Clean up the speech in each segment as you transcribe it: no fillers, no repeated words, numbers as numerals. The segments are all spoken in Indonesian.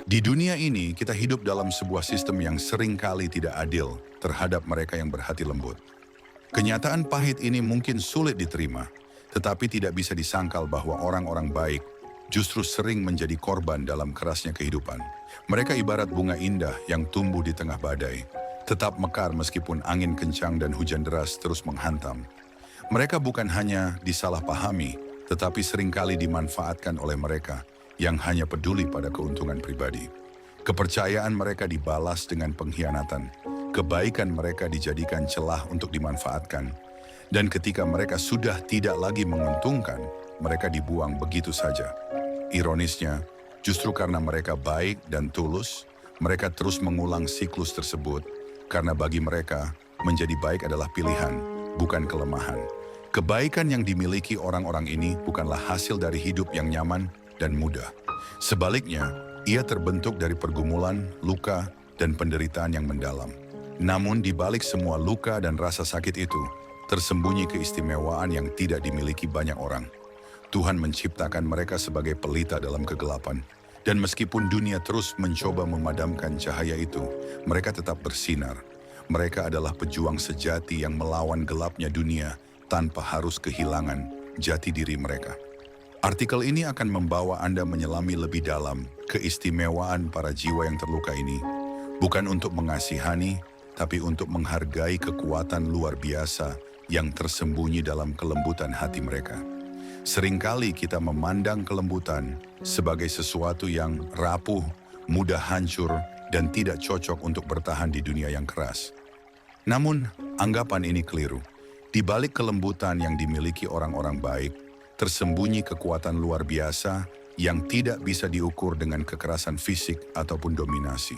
Di dunia ini, kita hidup dalam sebuah sistem yang seringkali tidak adil terhadap mereka yang berhati lembut. Kenyataan pahit ini mungkin sulit diterima, tetapi tidak bisa disangkal bahwa orang-orang baik justru sering menjadi korban dalam kerasnya kehidupan. Mereka ibarat bunga indah yang tumbuh di tengah badai, tetap mekar meskipun angin kencang dan hujan deras terus menghantam. Mereka bukan hanya disalahpahami, tetapi seringkali dimanfaatkan oleh mereka yang hanya peduli pada keuntungan pribadi. Kepercayaan mereka dibalas dengan pengkhianatan, kebaikan mereka dijadikan celah untuk dimanfaatkan, dan ketika mereka sudah tidak lagi menguntungkan, mereka dibuang begitu saja. Ironisnya, justru karena mereka baik dan tulus, mereka terus mengulang siklus tersebut, karena bagi mereka, menjadi baik adalah pilihan, bukan kelemahan. Kebaikan yang dimiliki orang-orang ini bukanlah hasil dari hidup yang nyaman dan mudah. Sebaliknya, ia terbentuk dari pergumulan, luka, dan penderitaan yang mendalam. Namun di balik semua luka dan rasa sakit itu, tersembunyi keistimewaan yang tidak dimiliki banyak orang. Tuhan menciptakan mereka sebagai pelita dalam kegelapan, dan meskipun dunia terus mencoba memadamkan cahaya itu, mereka tetap bersinar. Mereka adalah pejuang sejati yang melawan gelapnya dunia tanpa harus kehilangan jati diri mereka. Artikel ini akan membawa Anda menyelami lebih dalam keistimewaan para jiwa yang terluka ini, bukan untuk mengasihani, tapi untuk menghargai kekuatan luar biasa yang tersembunyi dalam kelembutan hati mereka. Seringkali kita memandang kelembutan sebagai sesuatu yang rapuh, mudah hancur, dan tidak cocok untuk bertahan di dunia yang keras. Namun, anggapan ini keliru. Di balik kelembutan yang dimiliki orang-orang baik, tersembunyi kekuatan luar biasa yang tidak bisa diukur dengan kekerasan fisik ataupun dominasi.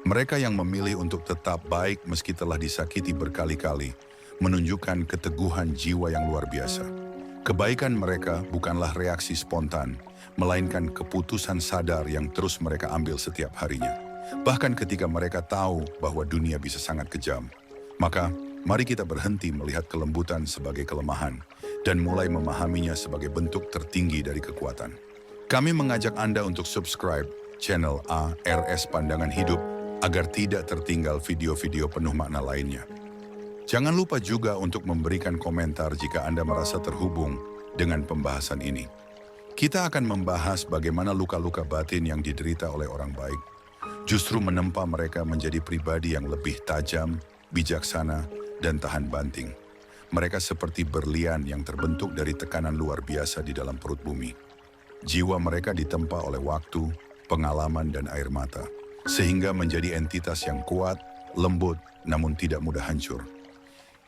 Mereka yang memilih untuk tetap baik meski telah disakiti berkali-kali, menunjukkan keteguhan jiwa yang luar biasa. Kebaikan mereka bukanlah reaksi spontan, melainkan keputusan sadar yang terus mereka ambil setiap harinya. Bahkan ketika mereka tahu bahwa dunia bisa sangat kejam. Maka, mari kita berhenti melihat kelembutan sebagai kelemahan dan mulai memahaminya sebagai bentuk tertinggi dari kekuatan. Kami mengajak Anda untuk subscribe channel ARS Pandangan Hidup agar tidak tertinggal video-video penuh makna lainnya. Jangan lupa juga untuk memberikan komentar jika Anda merasa terhubung dengan pembahasan ini. Kita akan membahas bagaimana luka-luka batin yang diderita oleh orang baik justru menempa mereka menjadi pribadi yang lebih tajam, bijaksana, dan tahan banting. Mereka seperti berlian yang terbentuk dari tekanan luar biasa di dalam perut bumi. Jiwa mereka ditempa oleh waktu, pengalaman, dan air mata, sehingga menjadi entitas yang kuat, lembut, namun tidak mudah hancur.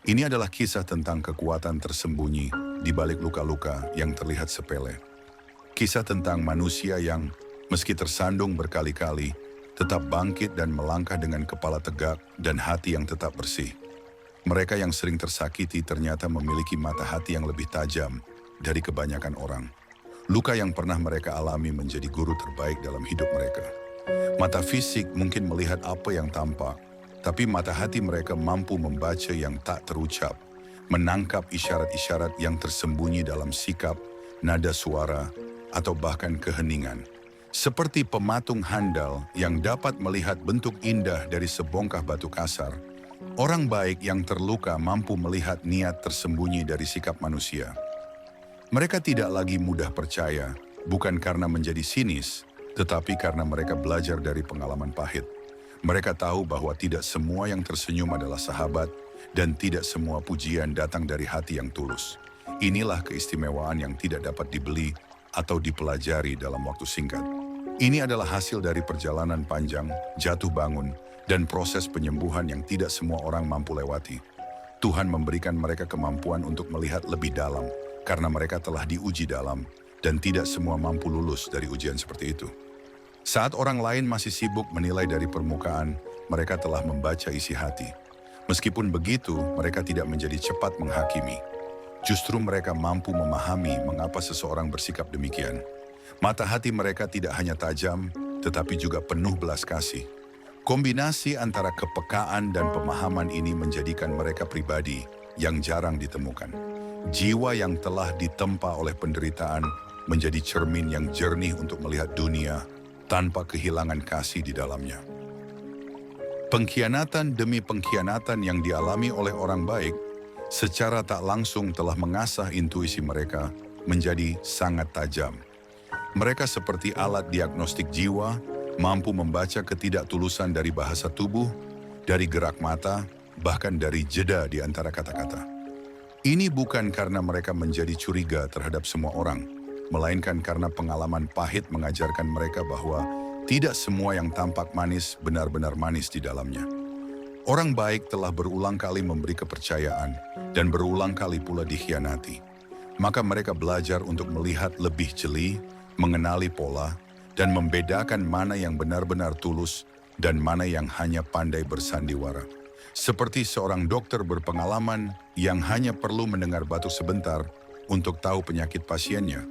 Ini adalah kisah tentang kekuatan tersembunyi di balik luka-luka yang terlihat sepele. Kisah tentang manusia yang, meski tersandung berkali-kali, tetap bangkit dan melangkah dengan kepala tegak dan hati yang tetap bersih. Mereka yang sering tersakiti ternyata memiliki mata hati yang lebih tajam dari kebanyakan orang. Luka yang pernah mereka alami menjadi guru terbaik dalam hidup mereka. Mata fisik mungkin melihat apa yang tampak, tapi mata hati mereka mampu membaca yang tak terucap, menangkap isyarat-isyarat yang tersembunyi dalam sikap, nada suara, atau bahkan keheningan. Seperti pematung handal yang dapat melihat bentuk indah dari sebongkah batu kasar, orang baik yang terluka mampu melihat niat tersembunyi dari sikap manusia. Mereka tidak lagi mudah percaya, bukan karena menjadi sinis, tetapi karena mereka belajar dari pengalaman pahit. Mereka tahu bahwa tidak semua yang tersenyum adalah sahabat, dan tidak semua pujian datang dari hati yang tulus. Inilah keistimewaan yang tidak dapat dibeli atau dipelajari dalam waktu singkat. Ini adalah hasil dari perjalanan panjang, jatuh bangun, dan proses penyembuhan yang tidak semua orang mampu lewati. Tuhan memberikan mereka kemampuan untuk melihat lebih dalam, karena mereka telah diuji dalam, dan tidak semua mampu lulus dari ujian seperti itu. Saat orang lain masih sibuk menilai dari permukaan, mereka telah membaca isi hati. Meskipun begitu, mereka tidak menjadi cepat menghakimi. Justru mereka mampu memahami mengapa seseorang bersikap demikian. Mata hati mereka tidak hanya tajam, tetapi juga penuh belas kasih. Kombinasi antara kepekaan dan pemahaman ini menjadikan mereka pribadi yang jarang ditemukan. Jiwa yang telah ditempa oleh penderitaan menjadi cermin yang jernih untuk melihat dunia tanpa kehilangan kasih di dalamnya. Pengkhianatan demi pengkhianatan yang dialami oleh orang baik secara tak langsung telah mengasah intuisi mereka menjadi sangat tajam. Mereka seperti alat diagnostik jiwa, mampu membaca ketidaktulusan dari bahasa tubuh, dari gerak mata, bahkan dari jeda di antara kata-kata. Ini bukan karena mereka menjadi curiga terhadap semua orang, melainkan karena pengalaman pahit mengajarkan mereka bahwa tidak semua yang tampak manis benar-benar manis di dalamnya. Orang baik telah berulang kali memberi kepercayaan dan berulang kali pula dikhianati. Maka mereka belajar untuk melihat lebih jeli, mengenali pola, dan membedakan mana yang benar-benar tulus dan mana yang hanya pandai bersandiwara. Seperti seorang dokter berpengalaman yang hanya perlu mendengar batuk sebentar untuk tahu penyakit pasiennya,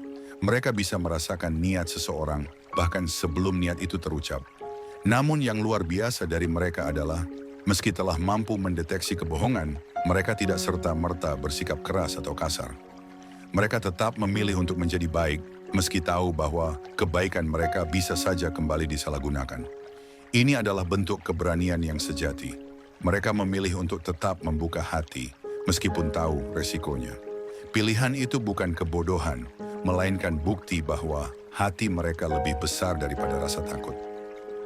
mereka bisa merasakan niat seseorang bahkan sebelum niat itu terucap. Namun yang luar biasa dari mereka adalah, meski telah mampu mendeteksi kebohongan, mereka tidak serta-merta bersikap keras atau kasar. Mereka tetap memilih untuk menjadi baik, meski tahu bahwa kebaikan mereka bisa saja kembali disalahgunakan. Ini adalah bentuk keberanian yang sejati. Mereka memilih untuk tetap membuka hati, meskipun tahu resikonya. Pilihan itu bukan kebodohan, melainkan bukti bahwa hati mereka lebih besar daripada rasa takut.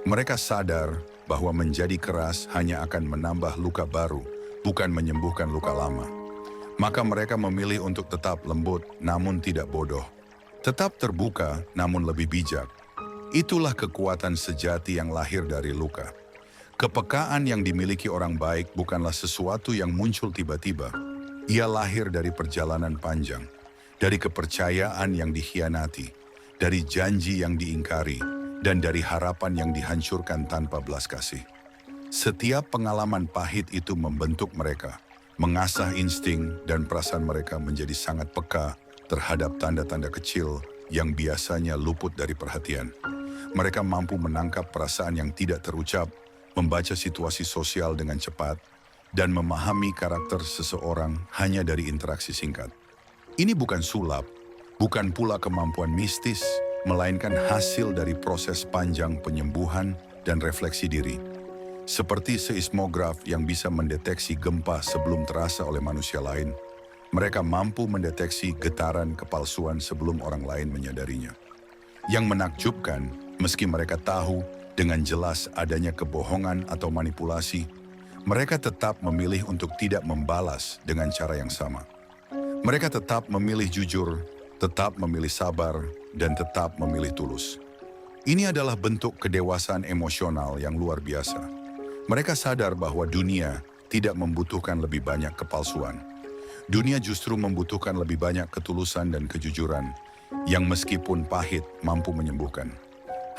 Mereka sadar bahwa menjadi keras hanya akan menambah luka baru, bukan menyembuhkan luka lama. Maka mereka memilih untuk tetap lembut, namun tidak bodoh. Tetap terbuka, namun lebih bijak. Itulah kekuatan sejati yang lahir dari luka. Kepekaan yang dimiliki orang baik bukanlah sesuatu yang muncul tiba-tiba. Ia lahir dari perjalanan panjang, dari kepercayaan yang dikhianati, dari janji yang diingkari, dan dari harapan yang dihancurkan tanpa belas kasih. Setiap pengalaman pahit itu membentuk mereka, mengasah insting dan perasaan mereka menjadi sangat peka terhadap tanda-tanda kecil yang biasanya luput dari perhatian. Mereka mampu menangkap perasaan yang tidak terucap, membaca situasi sosial dengan cepat, dan memahami karakter seseorang hanya dari interaksi singkat. Ini bukan sulap, bukan pula kemampuan mistis, melainkan hasil dari proses panjang penyembuhan dan refleksi diri. Seperti seismograf yang bisa mendeteksi gempa sebelum terasa oleh manusia lain, mereka mampu mendeteksi getaran kepalsuan sebelum orang lain menyadarinya. Yang menakjubkan, meski mereka tahu dengan jelas adanya kebohongan atau manipulasi, mereka tetap memilih untuk tidak membalas dengan cara yang sama. Mereka tetap memilih jujur, tetap memilih sabar, dan tetap memilih tulus. Ini adalah bentuk kedewasaan emosional yang luar biasa. Mereka sadar bahwa dunia tidak membutuhkan lebih banyak kepalsuan. Dunia justru membutuhkan lebih banyak ketulusan dan kejujuran yang meskipun pahit mampu menyembuhkan.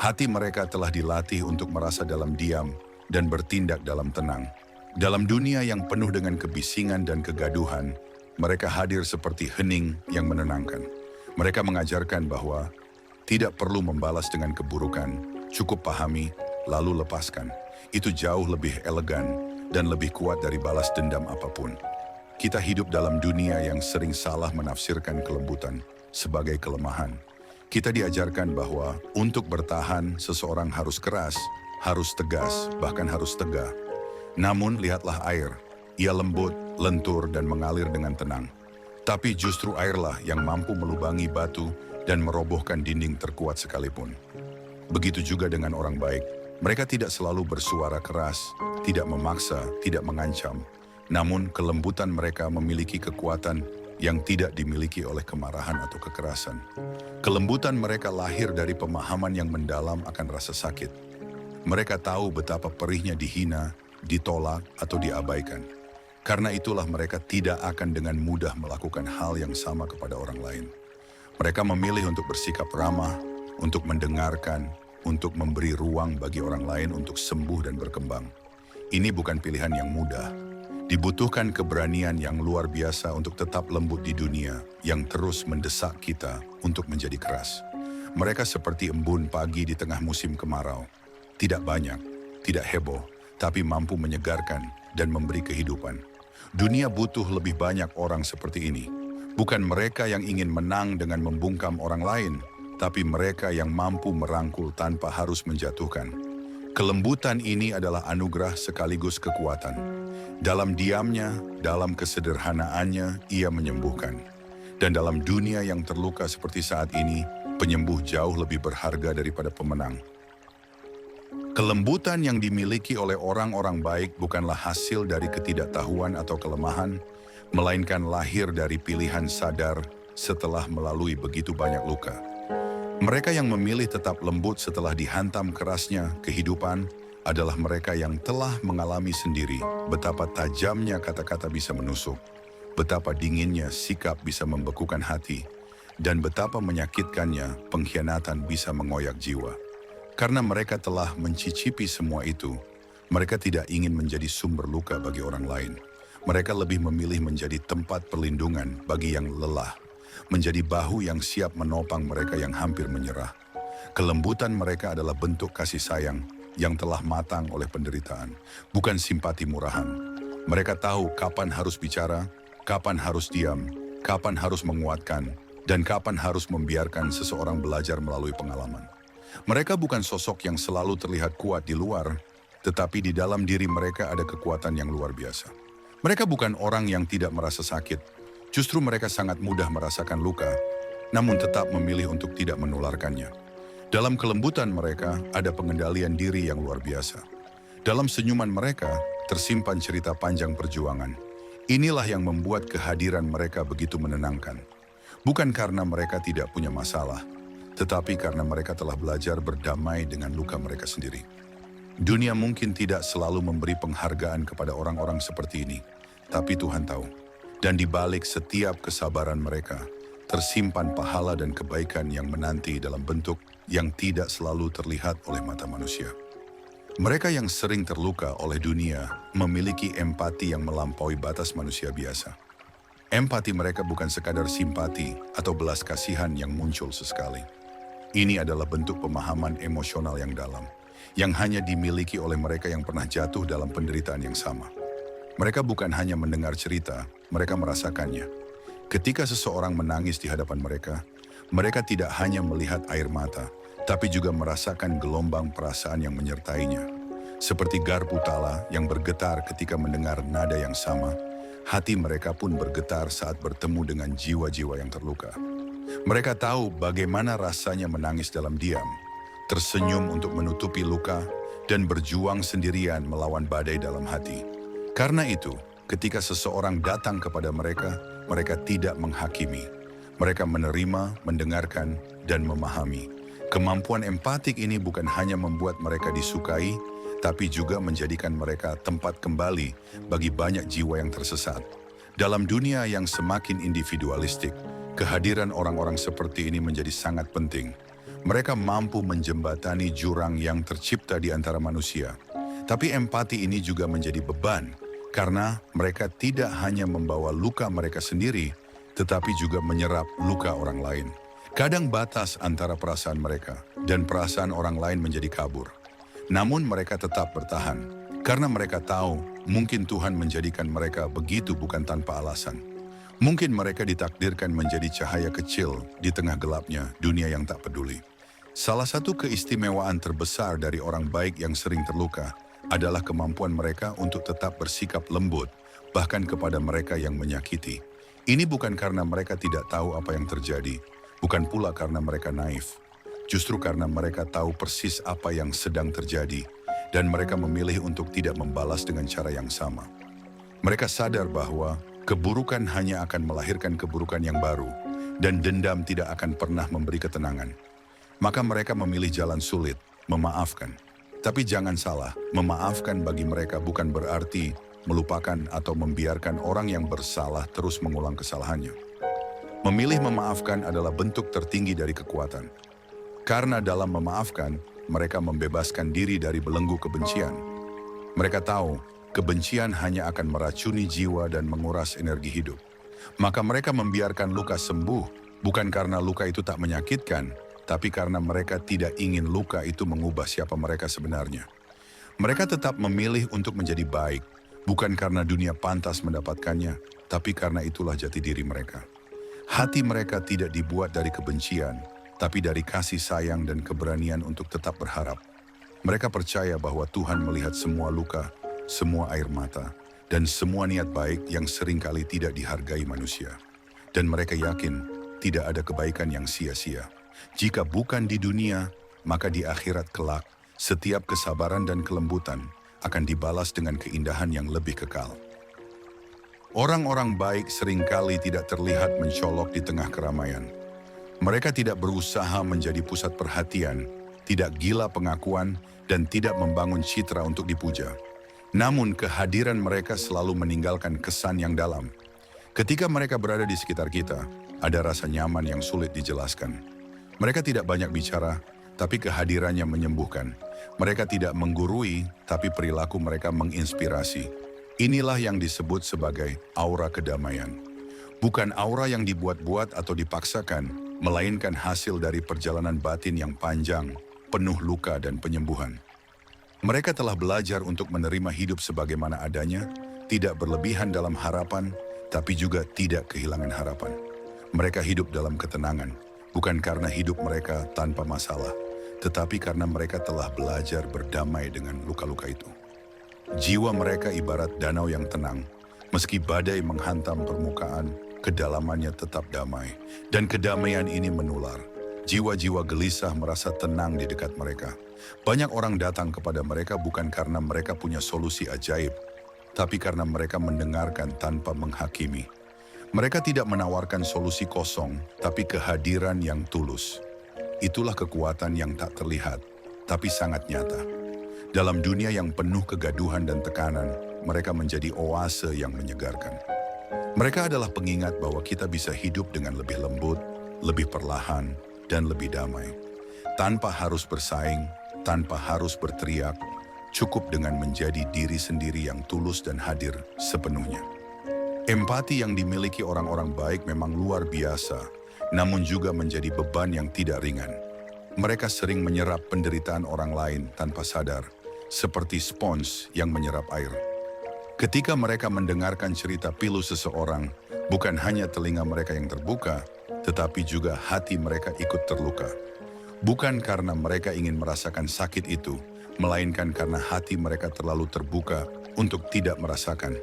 Hati mereka telah dilatih untuk merasa dalam diam dan bertindak dalam tenang. Dalam dunia yang penuh dengan kebisingan dan kegaduhan, mereka hadir seperti hening yang menenangkan. Mereka mengajarkan bahwa tidak perlu membalas dengan keburukan, cukup pahami, lalu lepaskan. Itu jauh lebih elegan dan lebih kuat dari balas dendam apapun. Kita hidup dalam dunia yang sering salah menafsirkan kelembutan sebagai kelemahan. Kita diajarkan bahwa untuk bertahan seseorang harus keras, harus tegas, bahkan harus tegak. Namun lihatlah air, ia lembut, lentur dan mengalir dengan tenang. Tapi justru airlah yang mampu melubangi batu dan merobohkan dinding terkuat sekalipun. Begitu juga dengan orang baik. Mereka tidak selalu bersuara keras, tidak memaksa, tidak mengancam. Namun kelembutan mereka memiliki kekuatan yang tidak dimiliki oleh kemarahan atau kekerasan. Kelembutan mereka lahir dari pemahaman yang mendalam akan rasa sakit. Mereka tahu betapa perihnya dihina, ditolak, atau diabaikan. Karena itulah mereka tidak akan dengan mudah melakukan hal yang sama kepada orang lain. Mereka memilih untuk bersikap ramah, untuk mendengarkan, untuk memberi ruang bagi orang lain untuk sembuh dan berkembang. Ini bukan pilihan yang mudah. Dibutuhkan keberanian yang luar biasa untuk tetap lembut di dunia yang terus mendesak kita untuk menjadi keras. Mereka seperti embun pagi di tengah musim kemarau. Tidak banyak, tidak heboh, tapi mampu menyegarkan dan memberi kehidupan. Dunia butuh lebih banyak orang seperti ini. Bukan mereka yang ingin menang dengan membungkam orang lain, tapi mereka yang mampu merangkul tanpa harus menjatuhkan. Kelembutan ini adalah anugerah sekaligus kekuatan. Dalam diamnya, dalam kesederhanaannya, ia menyembuhkan. Dan dalam dunia yang terluka seperti saat ini, penyembuh jauh lebih berharga daripada pemenang. Kelembutan yang dimiliki oleh orang-orang baik bukanlah hasil dari ketidaktahuan atau kelemahan, melainkan lahir dari pilihan sadar setelah melalui begitu banyak luka. Mereka yang memilih tetap lembut setelah dihantam kerasnya kehidupan adalah mereka yang telah mengalami sendiri betapa tajamnya kata-kata bisa menusuk, betapa dinginnya sikap bisa membekukan hati, dan betapa menyakitkannya pengkhianatan bisa mengoyak jiwa. Karena mereka telah mencicipi semua itu, mereka tidak ingin menjadi sumber luka bagi orang lain. Mereka lebih memilih menjadi tempat perlindungan bagi yang lelah, menjadi bahu yang siap menopang mereka yang hampir menyerah. Kelembutan mereka adalah bentuk kasih sayang yang telah matang oleh penderitaan, bukan simpati murahan. Mereka tahu kapan harus bicara, kapan harus diam, kapan harus menguatkan, dan kapan harus membiarkan seseorang belajar melalui pengalaman. Mereka bukan sosok yang selalu terlihat kuat di luar, tetapi di dalam diri mereka ada kekuatan yang luar biasa. Mereka bukan orang yang tidak merasa sakit. Justru mereka sangat mudah merasakan luka, namun tetap memilih untuk tidak menularkannya. Dalam kelembutan mereka ada pengendalian diri yang luar biasa. Dalam senyuman mereka tersimpan cerita panjang perjuangan. Inilah yang membuat kehadiran mereka begitu menenangkan. Bukan karena mereka tidak punya masalah, tetapi karena mereka telah belajar berdamai dengan luka mereka sendiri. Dunia mungkin tidak selalu memberi penghargaan kepada orang-orang seperti ini, tapi Tuhan tahu. Dan di balik setiap kesabaran mereka, tersimpan pahala dan kebaikan yang menanti dalam bentuk yang tidak selalu terlihat oleh mata manusia. Mereka yang sering terluka oleh dunia memiliki empati yang melampaui batas manusia biasa. Empati mereka bukan sekadar simpati atau belas kasihan yang muncul sesekali. Ini adalah bentuk pemahaman emosional yang dalam, yang hanya dimiliki oleh mereka yang pernah jatuh dalam penderitaan yang sama. Mereka bukan hanya mendengar cerita, mereka merasakannya. Ketika seseorang menangis di hadapan mereka, mereka tidak hanya melihat air mata, tapi juga merasakan gelombang perasaan yang menyertainya. Seperti garpu tala yang bergetar ketika mendengar nada yang sama, hati mereka pun bergetar saat bertemu dengan jiwa-jiwa yang terluka. Mereka tahu bagaimana rasanya menangis dalam diam, tersenyum untuk menutupi luka, dan berjuang sendirian melawan badai dalam hati. Karena itu, ketika seseorang datang kepada mereka, mereka tidak menghakimi. Mereka menerima, mendengarkan, dan memahami. Kemampuan empatik ini bukan hanya membuat mereka disukai, tapi juga menjadikan mereka tempat kembali bagi banyak jiwa yang tersesat. Dalam dunia yang semakin individualistik, kehadiran orang-orang seperti ini menjadi sangat penting. Mereka mampu menjembatani jurang yang tercipta di antara manusia. Tapi empati ini juga menjadi beban, karena mereka tidak hanya membawa luka mereka sendiri, tetapi juga menyerap luka orang lain. Kadang batas antara perasaan mereka dan perasaan orang lain menjadi kabur. Namun mereka tetap bertahan, karena mereka tahu mungkin Tuhan menjadikan mereka begitu bukan tanpa alasan. Mungkin mereka ditakdirkan menjadi cahaya kecil di tengah gelapnya dunia yang tak peduli. Salah satu keistimewaan terbesar dari orang baik yang sering terluka adalah kemampuan mereka untuk tetap bersikap lembut, bahkan kepada mereka yang menyakiti. Ini bukan karena mereka tidak tahu apa yang terjadi, bukan pula karena mereka naif. Justru karena mereka tahu persis apa yang sedang terjadi, dan mereka memilih untuk tidak membalas dengan cara yang sama. Mereka sadar bahwa keburukan hanya akan melahirkan keburukan yang baru, dan dendam tidak akan pernah memberi ketenangan. Maka mereka memilih jalan sulit, memaafkan. Tapi jangan salah, memaafkan bagi mereka bukan berarti melupakan atau membiarkan orang yang bersalah terus mengulang kesalahannya. Memilih memaafkan adalah bentuk tertinggi dari kekuatan. Karena dalam memaafkan, mereka membebaskan diri dari belenggu kebencian. Mereka tahu, kebencian hanya akan meracuni jiwa dan menguras energi hidup. Maka mereka membiarkan luka sembuh, bukan karena luka itu tak menyakitkan, tapi karena mereka tidak ingin luka itu mengubah siapa mereka sebenarnya. Mereka tetap memilih untuk menjadi baik, bukan karena dunia pantas mendapatkannya, tapi karena itulah jati diri mereka. Hati mereka tidak dibuat dari kebencian, tapi dari kasih sayang dan keberanian untuk tetap berharap. Mereka percaya bahwa Tuhan melihat semua luka, semua air mata, dan semua niat baik yang seringkali tidak dihargai manusia. Dan mereka yakin tidak ada kebaikan yang sia-sia. Jika bukan di dunia, maka di akhirat kelak, setiap kesabaran dan kelembutan akan dibalas dengan keindahan yang lebih kekal. Orang-orang baik seringkali tidak terlihat mencolok di tengah keramaian. Mereka tidak berusaha menjadi pusat perhatian, tidak gila pengakuan, dan tidak membangun citra untuk dipuja. Namun kehadiran mereka selalu meninggalkan kesan yang dalam. Ketika mereka berada di sekitar kita, ada rasa nyaman yang sulit dijelaskan. Mereka tidak banyak bicara, tapi kehadirannya menyembuhkan. Mereka tidak menggurui, tapi perilaku mereka menginspirasi. Inilah yang disebut sebagai aura kedamaian. Bukan aura yang dibuat-buat atau dipaksakan, melainkan hasil dari perjalanan batin yang panjang, penuh luka dan penyembuhan. Mereka telah belajar untuk menerima hidup sebagaimana adanya, tidak berlebihan dalam harapan, tapi juga tidak kehilangan harapan. Mereka hidup dalam ketenangan, bukan karena hidup mereka tanpa masalah, tetapi karena mereka telah belajar berdamai dengan luka-luka itu. Jiwa mereka ibarat danau yang tenang, meski badai menghantam permukaan, kedalamannya tetap damai. Dan kedamaian ini menular. Jiwa-jiwa gelisah merasa tenang di dekat mereka. Banyak orang datang kepada mereka bukan karena mereka punya solusi ajaib, tapi karena mereka mendengarkan tanpa menghakimi. Mereka tidak menawarkan solusi kosong, tapi kehadiran yang tulus. Itulah kekuatan yang tak terlihat, tapi sangat nyata. Dalam dunia yang penuh kegaduhan dan tekanan, mereka menjadi oase yang menyegarkan. Mereka adalah pengingat bahwa kita bisa hidup dengan lebih lembut, lebih perlahan, dan lebih damai. Tanpa harus bersaing, tanpa harus berteriak, cukup dengan menjadi diri sendiri yang tulus dan hadir sepenuhnya. Empati yang dimiliki orang-orang baik memang luar biasa, namun juga menjadi beban yang tidak ringan. Mereka sering menyerap penderitaan orang lain tanpa sadar, seperti spons yang menyerap air. Ketika mereka mendengarkan cerita pilu seseorang, bukan hanya telinga mereka yang terbuka, tetapi juga hati mereka ikut terluka. Bukan karena mereka ingin merasakan sakit itu, melainkan karena hati mereka terlalu terbuka untuk tidak merasakan.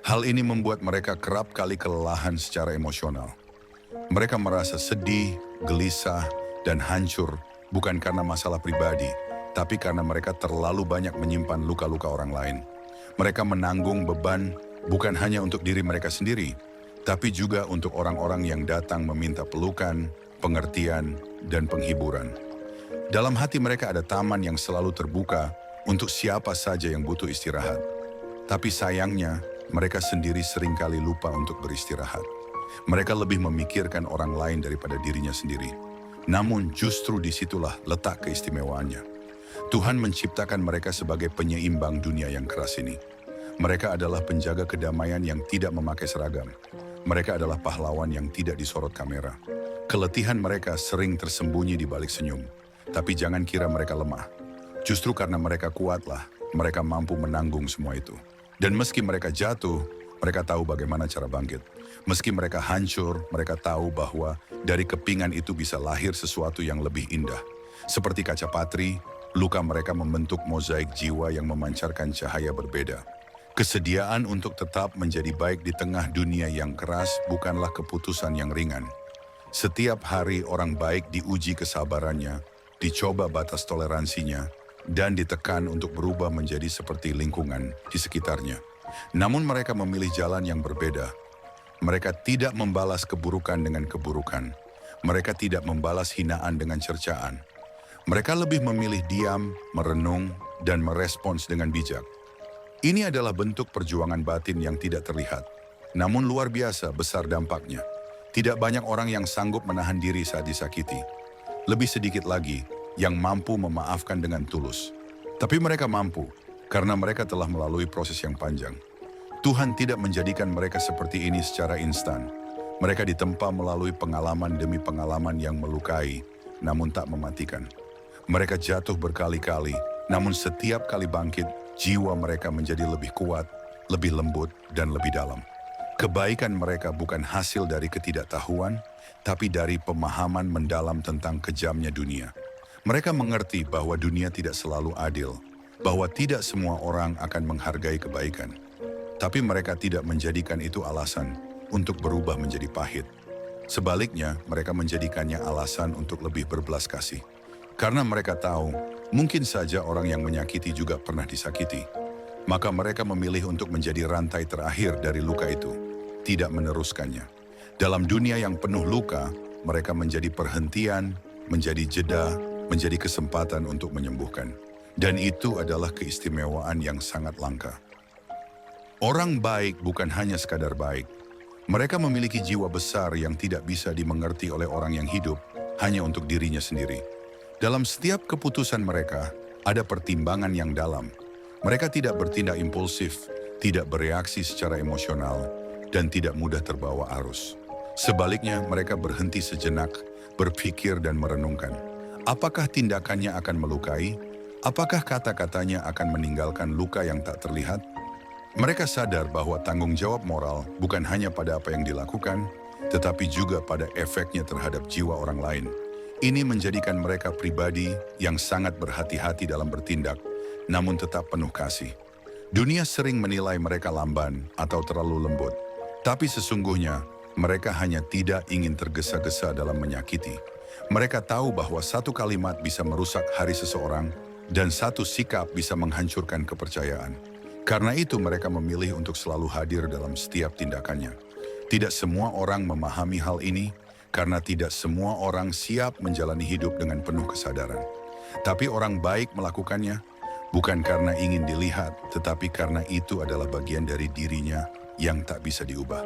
Hal ini membuat mereka kerap kali kelelahan secara emosional. Mereka merasa sedih, gelisah, dan hancur bukan karena masalah pribadi, tapi karena mereka terlalu banyak menyimpan luka-luka orang lain. Mereka menanggung beban bukan hanya untuk diri mereka sendiri, tapi juga untuk orang-orang yang datang meminta pelukan, pengertian, dan penghiburan. Dalam hati mereka ada taman yang selalu terbuka untuk siapa saja yang butuh istirahat. Tapi sayangnya, mereka sendiri seringkali lupa untuk beristirahat. Mereka lebih memikirkan orang lain daripada dirinya sendiri. Namun justru disitulah letak keistimewaannya. Tuhan menciptakan mereka sebagai penyeimbang dunia yang keras ini. Mereka adalah penjaga kedamaian yang tidak memakai seragam. Mereka adalah pahlawan yang tidak disorot kamera. Keletihan mereka sering tersembunyi di balik senyum. Tapi jangan kira mereka lemah. Justru karena mereka kuatlah, mereka mampu menanggung semua itu. Dan meski mereka jatuh, mereka tahu bagaimana cara bangkit. Meski mereka hancur, mereka tahu bahwa dari kepingan itu bisa lahir sesuatu yang lebih indah. Seperti kaca patri, luka mereka membentuk mozaik jiwa yang memancarkan cahaya berbeda. Kesediaan untuk tetap menjadi baik di tengah dunia yang keras bukanlah keputusan yang ringan. Setiap hari orang baik diuji kesabarannya, dicoba batas toleransinya, dan ditekan untuk berubah menjadi seperti lingkungan di sekitarnya. Namun mereka memilih jalan yang berbeda. Mereka tidak membalas keburukan dengan keburukan. Mereka tidak membalas hinaan dengan cercaan. Mereka lebih memilih diam, merenung, dan merespons dengan bijak. Ini adalah bentuk perjuangan batin yang tidak terlihat. Namun luar biasa besar dampaknya. Tidak banyak orang yang sanggup menahan diri saat disakiti. Lebih sedikit lagi yang mampu memaafkan dengan tulus. Tapi mereka mampu karena mereka telah melalui proses yang panjang. Tuhan tidak menjadikan mereka seperti ini secara instan. Mereka ditempa melalui pengalaman demi pengalaman yang melukai, namun tak mematikan. Mereka jatuh berkali-kali, namun setiap kali bangkit, jiwa mereka menjadi lebih kuat, lebih lembut, dan lebih dalam. Kebaikan mereka bukan hasil dari ketidaktahuan, tapi dari pemahaman mendalam tentang kejamnya dunia. Mereka mengerti bahwa dunia tidak selalu adil, bahwa tidak semua orang akan menghargai kebaikan. Tapi mereka tidak menjadikan itu alasan untuk berubah menjadi pahit. Sebaliknya, mereka menjadikannya alasan untuk lebih berbelas kasih. Karena mereka tahu, mungkin saja orang yang menyakiti juga pernah disakiti. Maka mereka memilih untuk menjadi rantai terakhir dari luka itu, tidak meneruskannya. Dalam dunia yang penuh luka, mereka menjadi perhentian, menjadi jeda, menjadi kesempatan untuk menyembuhkan. Dan itu adalah keistimewaan yang sangat langka. Orang baik bukan hanya sekadar baik. Mereka memiliki jiwa besar yang tidak bisa dimengerti oleh orang yang hidup hanya untuk dirinya sendiri. Dalam setiap keputusan mereka, ada pertimbangan yang dalam. Mereka tidak bertindak impulsif, tidak bereaksi secara emosional, dan tidak mudah terbawa arus. Sebaliknya, mereka berhenti sejenak, berpikir dan merenungkan. Apakah tindakannya akan melukai? Apakah kata-katanya akan meninggalkan luka yang tak terlihat? Mereka sadar bahwa tanggung jawab moral bukan hanya pada apa yang dilakukan, tetapi juga pada efeknya terhadap jiwa orang lain. Ini menjadikan mereka pribadi yang sangat berhati-hati dalam bertindak, namun tetap penuh kasih. Dunia sering menilai mereka lamban atau terlalu lembut, tapi sesungguhnya mereka hanya tidak ingin tergesa-gesa dalam menyakiti. Mereka tahu bahwa satu kalimat bisa merusak hari seseorang dan satu sikap bisa menghancurkan kepercayaan. Karena itu mereka memilih untuk selalu hadir dalam setiap tindakannya. Tidak semua orang memahami hal ini karena tidak semua orang siap menjalani hidup dengan penuh kesadaran. Tapi orang baik melakukannya bukan karena ingin dilihat, tetapi karena itu adalah bagian dari dirinya yang tak bisa diubah.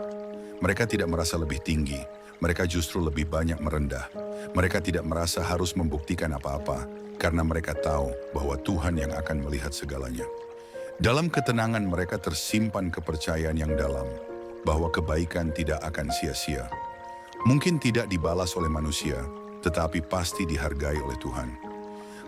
Mereka tidak merasa lebih tinggi, mereka justru lebih banyak merendah. Mereka tidak merasa harus membuktikan apa-apa, karena mereka tahu bahwa Tuhan yang akan melihat segalanya. Dalam ketenangan mereka tersimpan kepercayaan yang dalam, bahwa kebaikan tidak akan sia-sia. Mungkin tidak dibalas oleh manusia, tetapi pasti dihargai oleh Tuhan.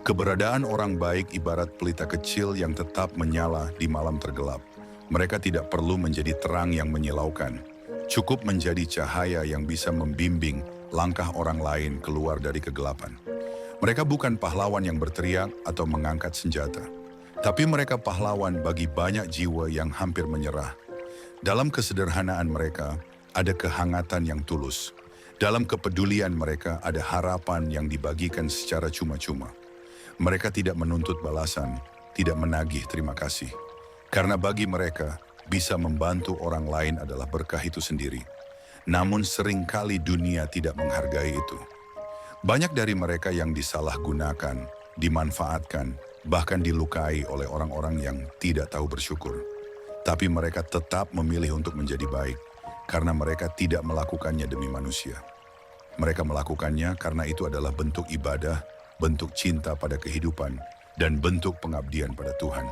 Keberadaan orang baik ibarat pelita kecil yang tetap menyala di malam tergelap. Mereka tidak perlu menjadi terang yang menyilaukan. Cukup menjadi cahaya yang bisa membimbing langkah orang lain keluar dari kegelapan. Mereka bukan pahlawan yang berteriak atau mengangkat senjata. Tapi mereka pahlawan bagi banyak jiwa yang hampir menyerah. Dalam kesederhanaan mereka, ada kehangatan yang tulus. Dalam kepedulian mereka, ada harapan yang dibagikan secara cuma-cuma. Mereka tidak menuntut balasan, tidak menagih terima kasih. Karena bagi mereka, bisa membantu orang lain adalah berkah itu sendiri. Namun seringkali dunia tidak menghargai itu. Banyak dari mereka yang disalahgunakan, dimanfaatkan, bahkan dilukai oleh orang-orang yang tidak tahu bersyukur. Tapi mereka tetap memilih untuk menjadi baik, karena mereka tidak melakukannya demi manusia. Mereka melakukannya karena itu adalah bentuk ibadah, bentuk cinta pada kehidupan, dan bentuk pengabdian pada Tuhan.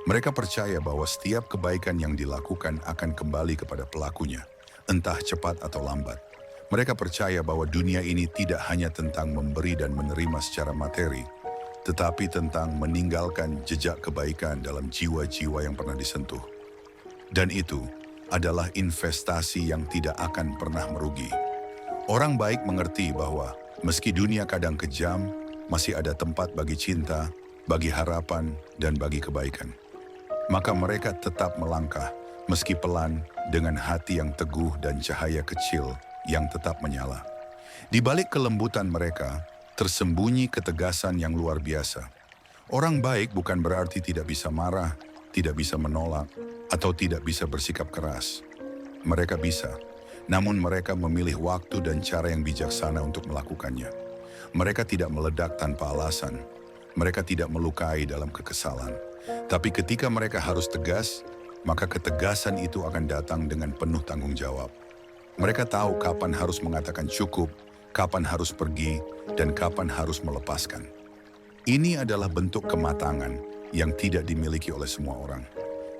Mereka percaya bahwa setiap kebaikan yang dilakukan akan kembali kepada pelakunya, entah cepat atau lambat. Mereka percaya bahwa dunia ini tidak hanya tentang memberi dan menerima secara materi, tetapi tentang meninggalkan jejak kebaikan dalam jiwa-jiwa yang pernah disentuh. Dan itu adalah investasi yang tidak akan pernah merugi. Orang baik mengerti bahwa meski dunia kadang kejam, masih ada tempat bagi cinta, bagi harapan, dan bagi kebaikan. Maka mereka tetap melangkah, meski pelan, dengan hati yang teguh dan cahaya kecil yang tetap menyala. Di balik kelembutan mereka, tersembunyi ketegasan yang luar biasa. Orang baik bukan berarti tidak bisa marah, tidak bisa menolak, atau tidak bisa bersikap keras. Mereka bisa, namun mereka memilih waktu dan cara yang bijaksana untuk melakukannya. Mereka tidak meledak tanpa alasan. Mereka tidak melukai dalam kekesalan. Tapi ketika mereka harus tegas, maka ketegasan itu akan datang dengan penuh tanggung jawab. Mereka tahu kapan harus mengatakan cukup, kapan harus pergi, dan kapan harus melepaskan. Ini adalah bentuk kematangan yang tidak dimiliki oleh semua orang.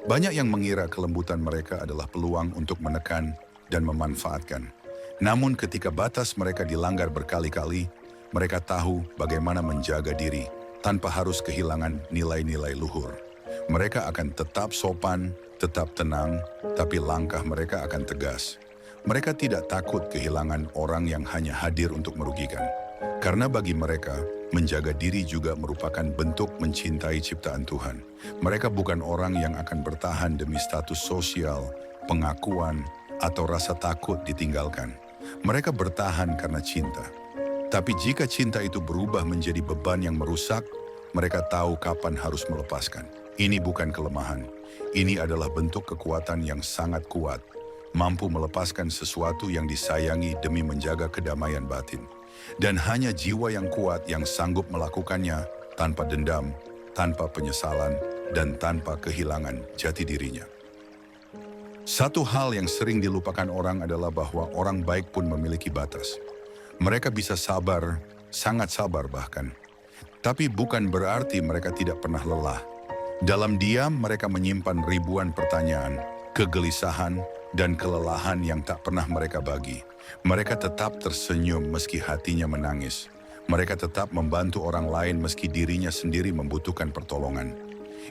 Banyak yang mengira kelembutan mereka adalah peluang untuk menekan dan memanfaatkan. Namun ketika batas mereka dilanggar berkali-kali, mereka tahu bagaimana menjaga diri tanpa harus kehilangan nilai-nilai luhur. Mereka akan tetap sopan, tetap tenang, tapi langkah mereka akan tegas. Mereka tidak takut kehilangan orang yang hanya hadir untuk merugikan. Karena bagi mereka, menjaga diri juga merupakan bentuk mencintai ciptaan Tuhan. Mereka bukan orang yang akan bertahan demi status sosial, pengakuan, atau rasa takut ditinggalkan. Mereka bertahan karena cinta. Tapi jika cinta itu berubah menjadi beban yang merusak, mereka tahu kapan harus melepaskan. Ini bukan kelemahan. Ini adalah bentuk kekuatan yang sangat kuat, mampu melepaskan sesuatu yang disayangi demi menjaga kedamaian batin. Dan hanya jiwa yang kuat yang sanggup melakukannya tanpa dendam, tanpa penyesalan, dan tanpa kehilangan jati dirinya. Satu hal yang sering dilupakan orang adalah bahwa orang baik pun memiliki batas. Mereka bisa sabar, sangat sabar bahkan. Tapi bukan berarti mereka tidak pernah lelah. Dalam diam mereka menyimpan ribuan pertanyaan, kegelisahan, dan kelelahan yang tak pernah mereka bagi. Mereka tetap tersenyum meski hatinya menangis. Mereka tetap membantu orang lain meski dirinya sendiri membutuhkan pertolongan.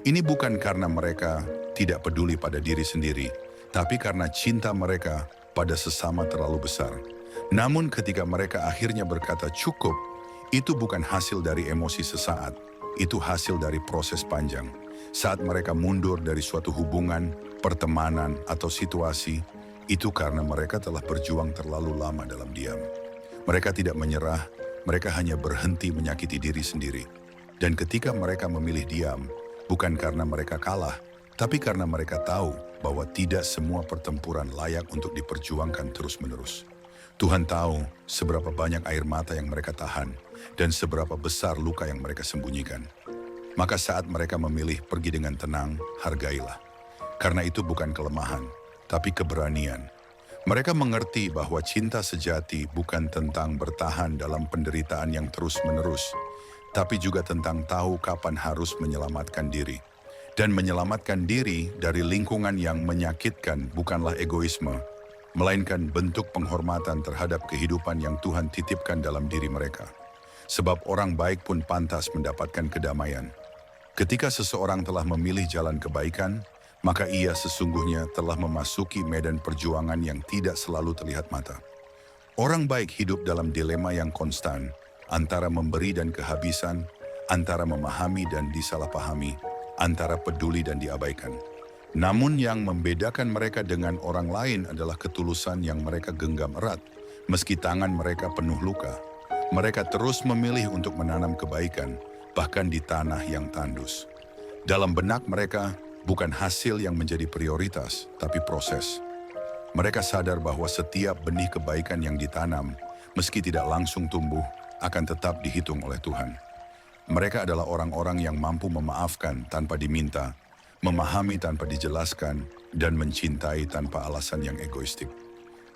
Ini bukan karena mereka tidak peduli pada diri sendiri, tapi karena cinta mereka pada sesama terlalu besar. Namun ketika mereka akhirnya berkata cukup, itu bukan hasil dari emosi sesaat, itu hasil dari proses panjang. Saat mereka mundur dari suatu hubungan, pertemanan, atau situasi, itu karena mereka telah berjuang terlalu lama dalam diam. Mereka tidak menyerah, mereka hanya berhenti menyakiti diri sendiri. Dan ketika mereka memilih diam, bukan karena mereka kalah, tapi karena mereka tahu bahwa tidak semua pertempuran layak untuk diperjuangkan terus-menerus. Tuhan tahu seberapa banyak air mata yang mereka tahan dan seberapa besar luka yang mereka sembunyikan. Maka saat mereka memilih pergi dengan tenang, hargailah. Karena itu bukan kelemahan, tapi keberanian. Mereka mengerti bahwa cinta sejati bukan tentang bertahan dalam penderitaan yang terus-menerus, tapi juga tentang tahu kapan harus menyelamatkan diri. Dan menyelamatkan diri dari lingkungan yang menyakitkan bukanlah egoisme, melainkan bentuk penghormatan terhadap kehidupan yang Tuhan titipkan dalam diri mereka. Sebab orang baik pun pantas mendapatkan kedamaian. Ketika seseorang telah memilih jalan kebaikan, maka ia sesungguhnya telah memasuki medan perjuangan yang tidak selalu terlihat mata. Orang baik hidup dalam dilema yang konstan, antara memberi dan kehabisan, antara memahami dan disalahpahami, antara peduli dan diabaikan. Namun yang membedakan mereka dengan orang lain adalah ketulusan yang mereka genggam erat. Meski tangan mereka penuh luka, mereka terus memilih untuk menanam kebaikan, bahkan di tanah yang tandus. Dalam benak mereka, bukan hasil yang menjadi prioritas, tapi proses. Mereka sadar bahwa setiap benih kebaikan yang ditanam, meski tidak langsung tumbuh, akan tetap dihitung oleh Tuhan. Mereka adalah orang-orang yang mampu memaafkan tanpa diminta, memahami tanpa dijelaskan, dan mencintai tanpa alasan yang egoistik.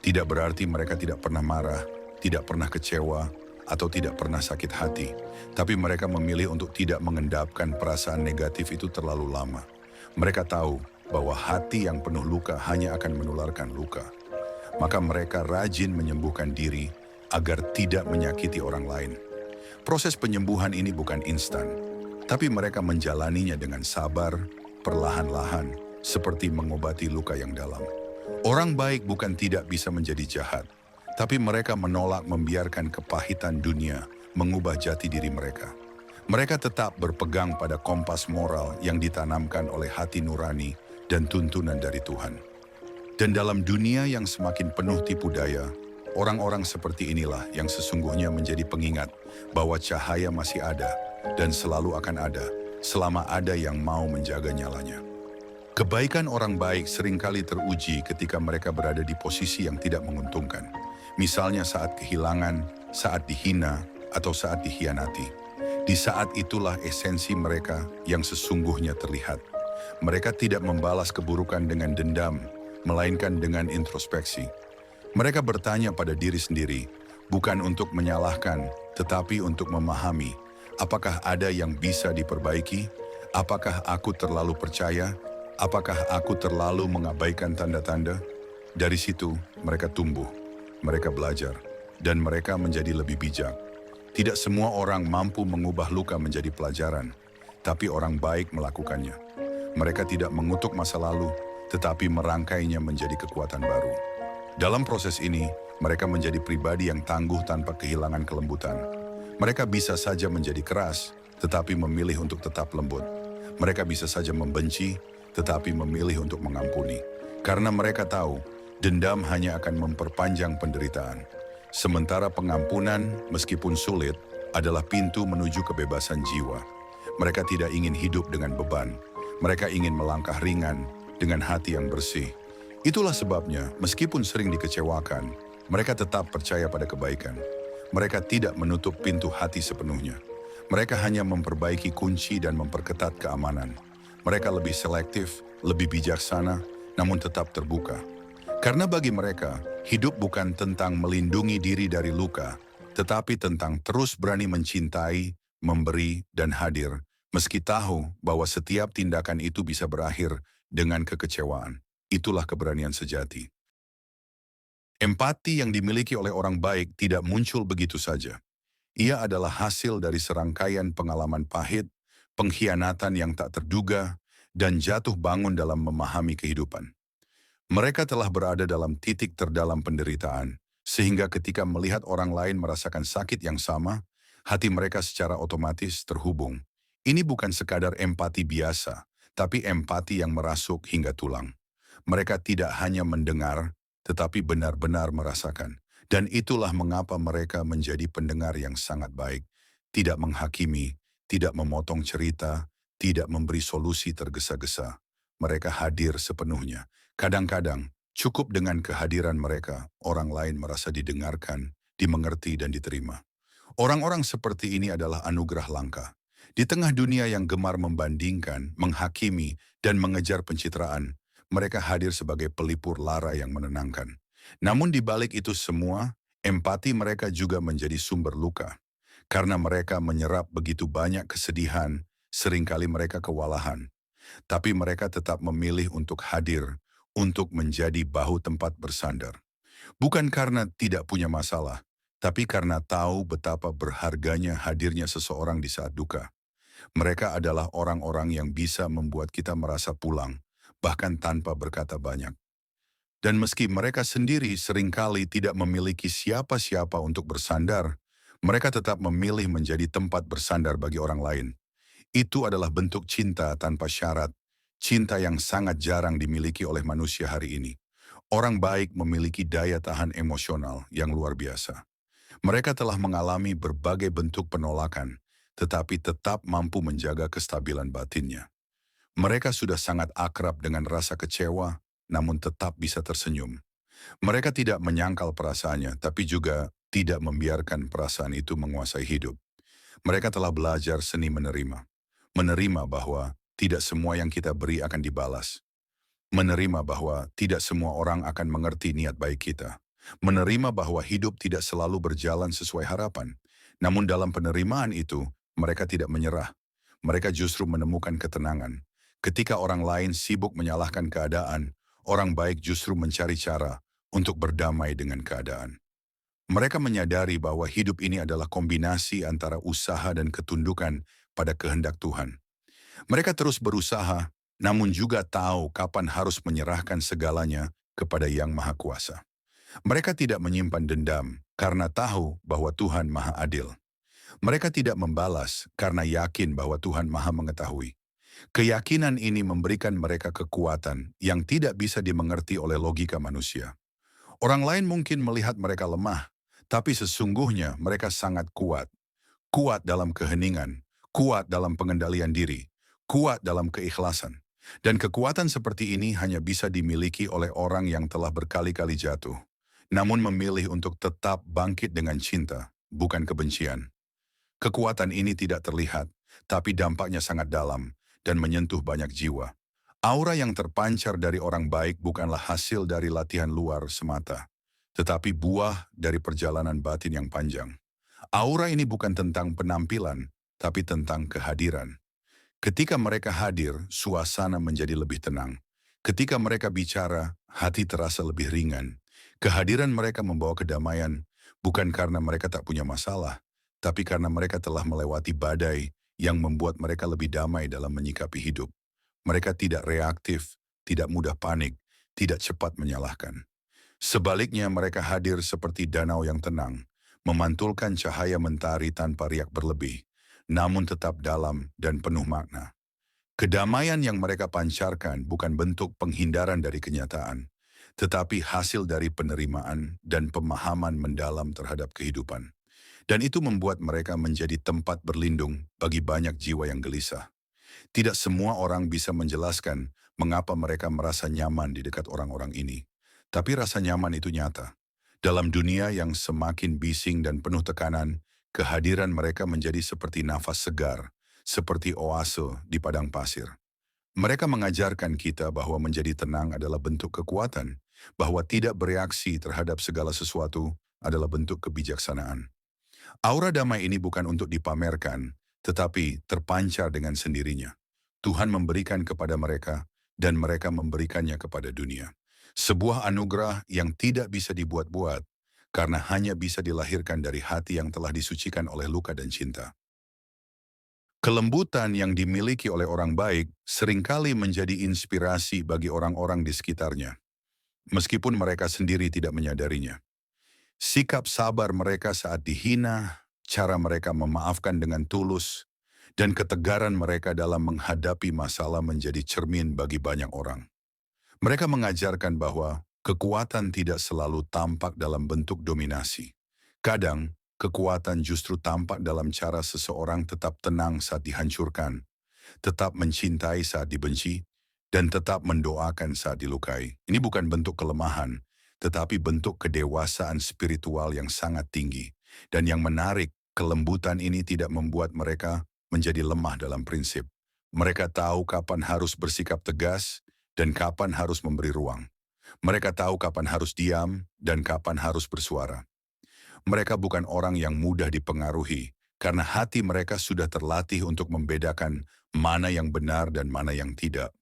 Tidak berarti mereka tidak pernah marah, tidak pernah kecewa, atau tidak pernah sakit hati, tapi mereka memilih untuk tidak mengendapkan perasaan negatif itu terlalu lama. Mereka tahu bahwa hati yang penuh luka hanya akan menularkan luka. Maka mereka rajin menyembuhkan diri agar tidak menyakiti orang lain. Proses penyembuhan ini bukan instan, tapi mereka menjalaninya dengan sabar, perlahan-lahan, seperti mengobati luka yang dalam. Orang baik bukan tidak bisa menjadi jahat, tapi mereka menolak membiarkan kepahitan dunia mengubah jati diri mereka. Mereka tetap berpegang pada kompas moral yang ditanamkan oleh hati nurani dan tuntunan dari Tuhan. Dan dalam dunia yang semakin penuh tipu daya, orang-orang seperti inilah yang sesungguhnya menjadi pengingat bahwa cahaya masih ada dan selalu akan ada selama ada yang mau menjaga nyalanya. Kebaikan orang baik seringkali teruji ketika mereka berada di posisi yang tidak menguntungkan. Misalnya saat kehilangan, saat dihina, atau saat dikhianati. Di saat itulah esensi mereka yang sesungguhnya terlihat. Mereka tidak membalas keburukan dengan dendam, melainkan dengan introspeksi. Mereka bertanya pada diri sendiri, bukan untuk menyalahkan, tetapi untuk memahami, apakah ada yang bisa diperbaiki? Apakah aku terlalu percaya? Apakah aku terlalu mengabaikan tanda-tanda? Dari situ, mereka tumbuh, mereka belajar, dan mereka menjadi lebih bijak. Tidak semua orang mampu mengubah luka menjadi pelajaran, tapi orang baik melakukannya. Mereka tidak mengutuk masa lalu, tetapi merangkainya menjadi kekuatan baru. Dalam proses ini, mereka menjadi pribadi yang tangguh tanpa kehilangan kelembutan. Mereka bisa saja menjadi keras, tetapi memilih untuk tetap lembut. Mereka bisa saja membenci, tetapi memilih untuk mengampuni. Karena mereka tahu, dendam hanya akan memperpanjang penderitaan. Sementara pengampunan, meskipun sulit, adalah pintu menuju kebebasan jiwa. Mereka tidak ingin hidup dengan beban. Mereka ingin melangkah ringan dengan hati yang bersih. Itulah sebabnya, meskipun sering dikecewakan, mereka tetap percaya pada kebaikan. Mereka tidak menutup pintu hati sepenuhnya. Mereka hanya memperbaiki kunci dan memperketat keamanan. Mereka lebih selektif, lebih bijaksana, namun tetap terbuka. Karena bagi mereka, hidup bukan tentang melindungi diri dari luka, tetapi tentang terus berani mencintai, memberi, dan hadir, meski tahu bahwa setiap tindakan itu bisa berakhir dengan kekecewaan. Itulah keberanian sejati. Empati yang dimiliki oleh orang baik tidak muncul begitu saja. Ia adalah hasil dari serangkaian pengalaman pahit, pengkhianatan yang tak terduga, dan jatuh bangun dalam memahami kehidupan. Mereka telah berada dalam titik terdalam penderitaan, sehingga ketika melihat orang lain merasakan sakit yang sama, hati mereka secara otomatis terhubung. Ini bukan sekadar empati biasa, tapi empati yang merasuk hingga tulang. Mereka tidak hanya mendengar, tetapi benar-benar merasakan. Dan itulah mengapa mereka menjadi pendengar yang sangat baik. Tidak menghakimi, tidak memotong cerita, tidak memberi solusi tergesa-gesa. Mereka hadir sepenuhnya. Kadang-kadang, cukup dengan kehadiran mereka, orang lain merasa didengarkan, dimengerti, dan diterima. Orang-orang seperti ini adalah anugerah langka. Di tengah dunia yang gemar membandingkan, menghakimi, dan mengejar pencitraan, mereka hadir sebagai pelipur lara yang menenangkan. Namun di balik itu semua, empati mereka juga menjadi sumber luka. Karena mereka menyerap begitu banyak kesedihan, seringkali mereka kewalahan. Tapi mereka tetap memilih untuk hadir, untuk menjadi bahu tempat bersandar. Bukan karena tidak punya masalah, tapi karena tahu betapa berharganya hadirnya seseorang di saat duka. Mereka adalah orang-orang yang bisa membuat kita merasa pulang, bahkan tanpa berkata banyak. Dan meski mereka sendiri seringkali tidak memiliki siapa-siapa untuk bersandar, mereka tetap memilih menjadi tempat bersandar bagi orang lain. Itu adalah bentuk cinta tanpa syarat, cinta yang sangat jarang dimiliki oleh manusia hari ini. Orang baik memiliki daya tahan emosional yang luar biasa. Mereka telah mengalami berbagai bentuk penolakan, tetapi tetap mampu menjaga kestabilan batinnya. Mereka sudah sangat akrab dengan rasa kecewa, namun tetap bisa tersenyum. Mereka tidak menyangkal perasaannya, tapi juga tidak membiarkan perasaan itu menguasai hidup. Mereka telah belajar seni menerima. Menerima bahwa tidak semua yang kita beri akan dibalas. Menerima bahwa tidak semua orang akan mengerti niat baik kita. Menerima bahwa hidup tidak selalu berjalan sesuai harapan. Namun dalam penerimaan itu, mereka tidak menyerah. Mereka justru menemukan ketenangan. Ketika orang lain sibuk menyalahkan keadaan, orang baik justru mencari cara untuk berdamai dengan keadaan. Mereka menyadari bahwa hidup ini adalah kombinasi antara usaha dan ketundukan pada kehendak Tuhan. Mereka terus berusaha, namun juga tahu kapan harus menyerahkan segalanya kepada Yang Maha Kuasa. Mereka tidak menyimpan dendam karena tahu bahwa Tuhan Maha Adil. Mereka tidak membalas karena yakin bahwa Tuhan Maha Mengetahui. Keyakinan ini memberikan mereka kekuatan yang tidak bisa dimengerti oleh logika manusia. Orang lain mungkin melihat mereka lemah, tapi sesungguhnya mereka sangat kuat. Kuat dalam keheningan, kuat dalam pengendalian diri, kuat dalam keikhlasan. Dan kekuatan seperti ini hanya bisa dimiliki oleh orang yang telah berkali-kali jatuh, namun memilih untuk tetap bangkit dengan cinta, bukan kebencian. Kekuatan ini tidak terlihat, tapi dampaknya sangat dalam dan menyentuh banyak jiwa. Aura yang terpancar dari orang baik bukanlah hasil dari latihan luar semata, tetapi buah dari perjalanan batin yang panjang. Aura ini bukan tentang penampilan, tapi tentang kehadiran. Ketika mereka hadir, suasana menjadi lebih tenang. Ketika mereka bicara, hati terasa lebih ringan. Kehadiran mereka membawa kedamaian, bukan karena mereka tak punya masalah, tapi karena mereka telah melewati badai yang membuat mereka lebih damai dalam menyikapi hidup. Mereka tidak reaktif, tidak mudah panik, tidak cepat menyalahkan. Sebaliknya mereka hadir seperti danau yang tenang, memantulkan cahaya mentari tanpa riak berlebih, namun tetap dalam dan penuh makna. Kedamaian yang mereka pancarkan bukan bentuk penghindaran dari kenyataan, tetapi hasil dari penerimaan dan pemahaman mendalam terhadap kehidupan. Dan itu membuat mereka menjadi tempat berlindung bagi banyak jiwa yang gelisah. Tidak semua orang bisa menjelaskan mengapa mereka merasa nyaman di dekat orang-orang ini. Tapi rasa nyaman itu nyata. Dalam dunia yang semakin bising dan penuh tekanan, kehadiran mereka menjadi seperti nafas segar, seperti oase di padang pasir. Mereka mengajarkan kita bahwa menjadi tenang adalah bentuk kekuatan, bahwa tidak bereaksi terhadap segala sesuatu adalah bentuk kebijaksanaan. Aura damai ini bukan untuk dipamerkan, tetapi terpancar dengan sendirinya. Tuhan memberikan kepada mereka, dan mereka memberikannya kepada dunia. Sebuah anugerah yang tidak bisa dibuat-buat, karena hanya bisa dilahirkan dari hati yang telah disucikan oleh luka dan cinta. Kelembutan yang dimiliki oleh orang baik seringkali menjadi inspirasi bagi orang-orang di sekitarnya, meskipun mereka sendiri tidak menyadarinya. Sikap sabar mereka saat dihina, cara mereka memaafkan dengan tulus, dan ketegaran mereka dalam menghadapi masalah menjadi cermin bagi banyak orang. Mereka mengajarkan bahwa kekuatan tidak selalu tampak dalam bentuk dominasi. Kadang, kekuatan justru tampak dalam cara seseorang tetap tenang saat dihancurkan, tetap mencintai saat dibenci, dan tetap mendoakan saat dilukai. Ini bukan bentuk kelemahan, tetapi bentuk kedewasaan spiritual yang sangat tinggi. Dan yang menarik, kelembutan ini tidak membuat mereka menjadi lemah dalam prinsip. Mereka tahu kapan harus bersikap tegas dan kapan harus memberi ruang. Mereka tahu kapan harus diam dan kapan harus bersuara. Mereka bukan orang yang mudah dipengaruhi, karena hati mereka sudah terlatih untuk membedakan mana yang benar dan mana yang tidak.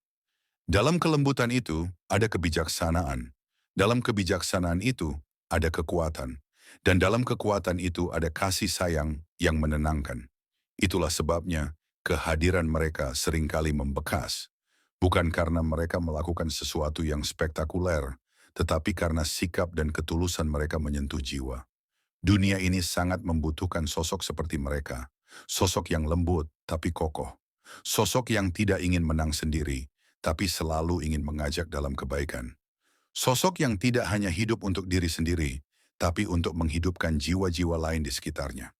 Dalam kelembutan itu ada kebijaksanaan. Dalam kebijaksanaan itu ada kekuatan. Dan dalam kekuatan itu ada kasih sayang yang menenangkan. Itulah sebabnya kehadiran mereka seringkali membekas. Bukan karena mereka melakukan sesuatu yang spektakuler, tetapi karena sikap dan ketulusan mereka menyentuh jiwa. Dunia ini sangat membutuhkan sosok seperti mereka. Sosok yang lembut tapi kokoh. Sosok yang tidak ingin menang sendiri, tapi selalu ingin mengajak dalam kebaikan. Sosok yang tidak hanya hidup untuk diri sendiri, tapi untuk menghidupkan jiwa-jiwa lain di sekitarnya.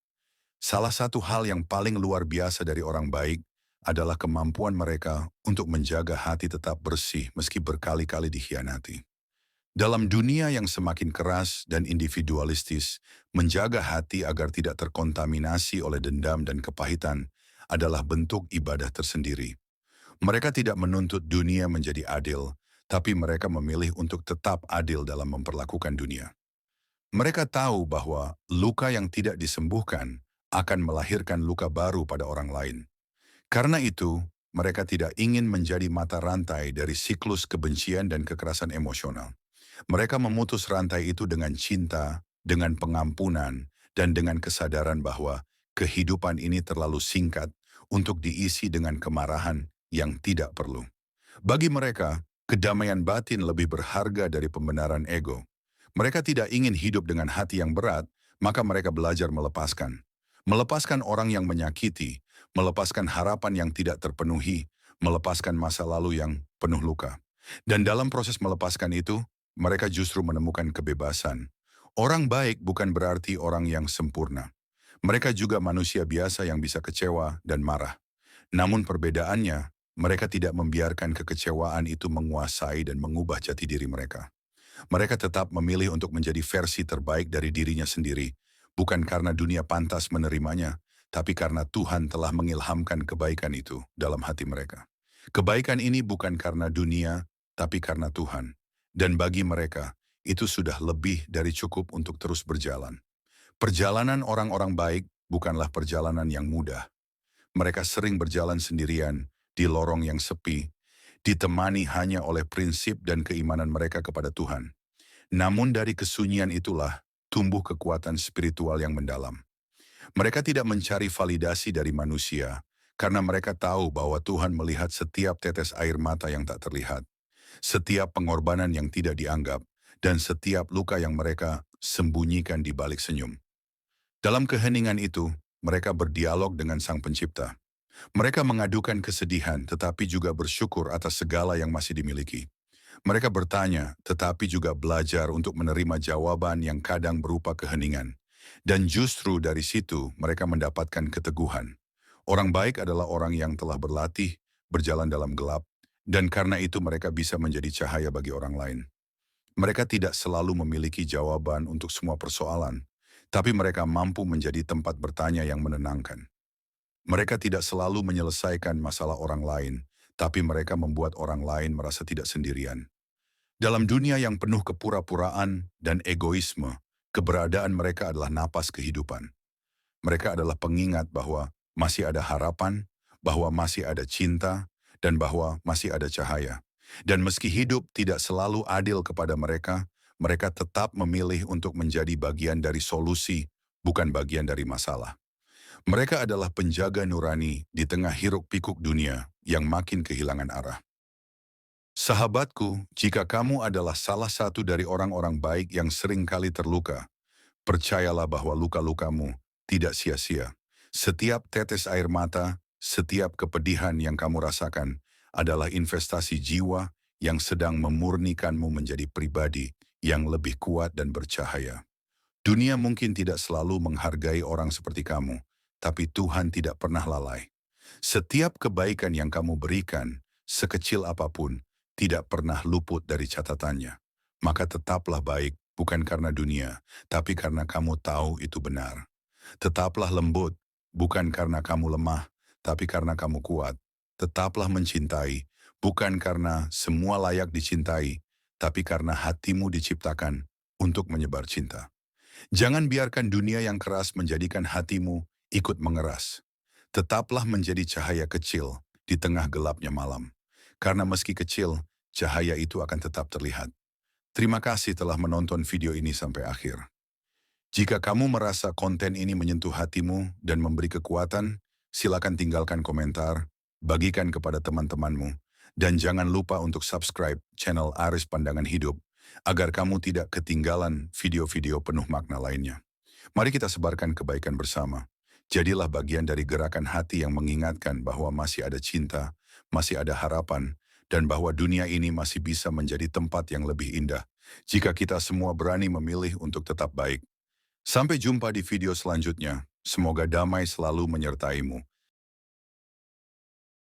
Salah satu hal yang paling luar biasa dari orang baik adalah kemampuan mereka untuk menjaga hati tetap bersih meski berkali-kali dikhianati. Dalam dunia yang semakin keras dan individualistis, menjaga hati agar tidak terkontaminasi oleh dendam dan kepahitan adalah bentuk ibadah tersendiri. Mereka tidak menuntut dunia menjadi adil, tapi mereka memilih untuk tetap adil dalam memperlakukan dunia. Mereka tahu bahwa luka yang tidak disembuhkan akan melahirkan luka baru pada orang lain. Karena itu, mereka tidak ingin menjadi mata rantai dari siklus kebencian dan kekerasan emosional. Mereka memutus rantai itu dengan cinta, dengan pengampunan, dan dengan kesadaran bahwa kehidupan ini terlalu singkat untuk diisi dengan kemarahan yang tidak perlu. Bagi mereka, kedamaian batin lebih berharga dari pembenaran ego. Mereka tidak ingin hidup dengan hati yang berat, maka mereka belajar melepaskan. Melepaskan orang yang menyakiti, melepaskan harapan yang tidak terpenuhi, melepaskan masa lalu yang penuh luka. Dan dalam proses melepaskan itu, mereka justru menemukan kebebasan. Orang baik bukan berarti orang yang sempurna. Mereka juga manusia biasa yang bisa kecewa dan marah. Namun perbedaannya, mereka tidak membiarkan kekecewaan itu menguasai dan mengubah jati diri mereka. Mereka tetap memilih untuk menjadi versi terbaik dari dirinya sendiri, bukan karena dunia pantas menerimanya, tapi karena Tuhan telah mengilhamkan kebaikan itu dalam hati mereka. Kebaikan ini bukan karena dunia, tapi karena Tuhan. Dan bagi mereka, itu sudah lebih dari cukup untuk terus berjalan. Perjalanan orang-orang baik bukanlah perjalanan yang mudah. Mereka sering berjalan sendirian, di lorong yang sepi, ditemani hanya oleh prinsip dan keimanan mereka kepada Tuhan. Namun dari kesunyian itulah tumbuh kekuatan spiritual yang mendalam. Mereka tidak mencari validasi dari manusia, karena mereka tahu bahwa Tuhan melihat setiap tetes air mata yang tak terlihat, setiap pengorbanan yang tidak dianggap, dan setiap luka yang mereka sembunyikan di balik senyum. Dalam keheningan itu, mereka berdialog dengan Sang Pencipta. Mereka mengadukan kesedihan tetapi juga bersyukur atas segala yang masih dimiliki. Mereka bertanya tetapi juga belajar untuk menerima jawaban yang kadang berupa keheningan. Dan justru dari situ mereka mendapatkan keteguhan. Orang baik adalah orang yang telah berlatih, berjalan dalam gelap, dan karena itu mereka bisa menjadi cahaya bagi orang lain. Mereka tidak selalu memiliki jawaban untuk semua persoalan, tapi mereka mampu menjadi tempat bertanya yang menenangkan. Mereka tidak selalu menyelesaikan masalah orang lain, tapi mereka membuat orang lain merasa tidak sendirian. Dalam dunia yang penuh kepura-puraan dan egoisme, keberadaan mereka adalah napas kehidupan. Mereka adalah pengingat bahwa masih ada harapan, bahwa masih ada cinta, dan bahwa masih ada cahaya. Dan meski hidup tidak selalu adil kepada mereka, mereka tetap memilih untuk menjadi bagian dari solusi, bukan bagian dari masalah. Mereka adalah penjaga nurani di tengah hiruk-pikuk dunia yang makin kehilangan arah. Sahabatku, jika kamu adalah salah satu dari orang-orang baik yang sering kali terluka, percayalah bahwa luka-lukamu tidak sia-sia. Setiap tetes air mata, setiap kepedihan yang kamu rasakan adalah investasi jiwa yang sedang memurnikanmu menjadi pribadi yang lebih kuat dan bercahaya. Dunia mungkin tidak selalu menghargai orang seperti kamu, tapi Tuhan tidak pernah lalai. Setiap kebaikan yang kamu berikan, sekecil apapun, tidak pernah luput dari catatannya. Maka tetaplah baik, bukan karena dunia, tapi karena kamu tahu itu benar. Tetaplah lembut, bukan karena kamu lemah, tapi karena kamu kuat. Tetaplah mencintai, bukan karena semua layak dicintai, tapi karena hatimu diciptakan untuk menyebar cinta. Jangan biarkan dunia yang keras menjadikan hatimu ikut mengeras. Tetaplah menjadi cahaya kecil di tengah gelapnya malam. Karena meski kecil, cahaya itu akan tetap terlihat. Terima kasih telah menonton video ini sampai akhir. Jika kamu merasa konten ini menyentuh hatimu dan memberi kekuatan, silakan tinggalkan komentar, bagikan kepada teman-temanmu, dan jangan lupa untuk subscribe channel Aris Pandangan Hidup, agar kamu tidak ketinggalan video-video penuh makna lainnya. Mari kita sebarkan kebaikan bersama. Jadilah bagian dari gerakan hati yang mengingatkan bahwa masih ada cinta, masih ada harapan, dan bahwa dunia ini masih bisa menjadi tempat yang lebih indah jika kita semua berani memilih untuk tetap baik. Sampai jumpa di video selanjutnya. Semoga damai selalu menyertaimu